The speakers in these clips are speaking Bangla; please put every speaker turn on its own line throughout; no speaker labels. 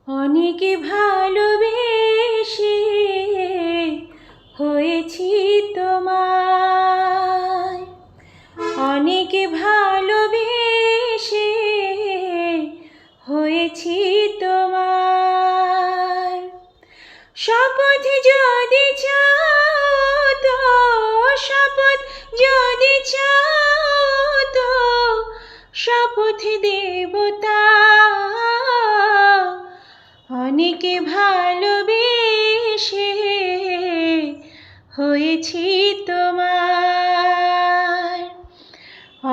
অনেক ভালোবেসে হয়েছি তোমায়, অনেক ভালোবেসে হয়েছি তোমার। শপথ যদি চাও তো, শপথ যদি চাও তো, শপথ দেব অনেক ভালোবেসে হয়েছি তোমার,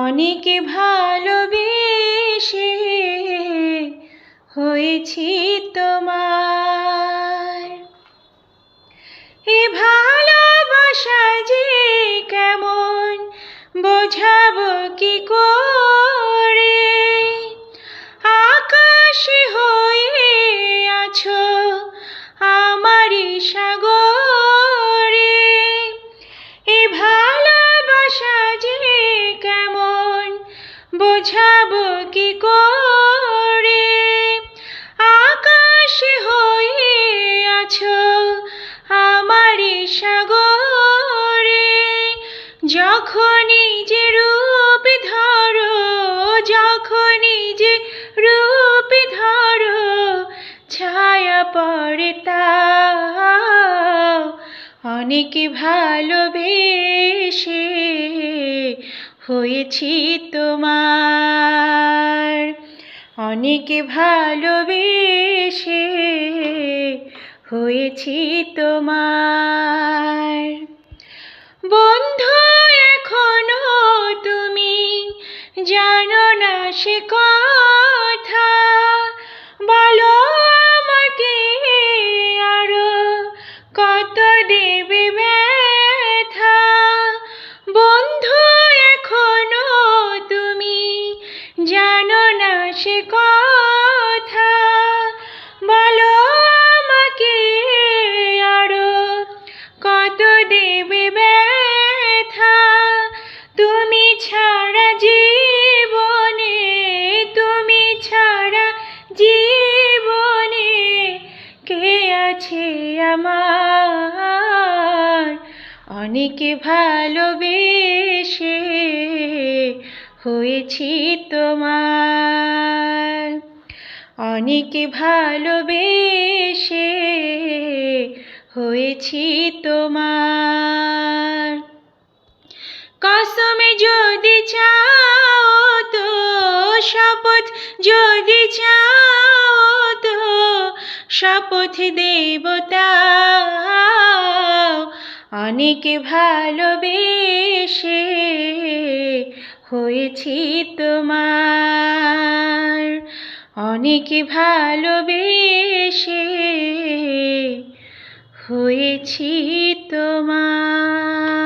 অনেক ভালোবেসে হয়েছি তোমার। এ ভালোবাসা যে কেমন বোঝাবো কি করে, আকাশ হয়ে আছো আমারই সাগরে। এ ভালোবাসা যে কেমন বোঝাবো কি করে, আকাশ হয়ে আছো আমারই সাগরে। যখনই যে রূপ ধরো, যখনই যে রূপ ধরো, ছায়া পড়ে তাও অনেক ভালোবেসে হয়েছি তোমার, অনেক ভালোবেসে হয়েছি তোমার। বন্ধু এখনো তুমি জানো না সে কথা, বলো আমাকে আরো কত দেবে ব্যথা। বন্ধু এখনো তুমি জানো না সে কথা, বলো আমাকে আরো কত দেবে ব্যথা। তুমি ছাড়া জীবনে, তুমি ছাড়া জীবনে কে আছে আমার, অনেক ভালোবেসে হয়েছি তোমার, অনেক ভালোবেসে হয়েছি তোমার। কসম যদি চাও তো, শপথ যদি চাও তো, শপথ দেব অনেক ভালোবেসে হয়েছি তোমার, অনেক ভালোবেসে হয়েছি তোমার।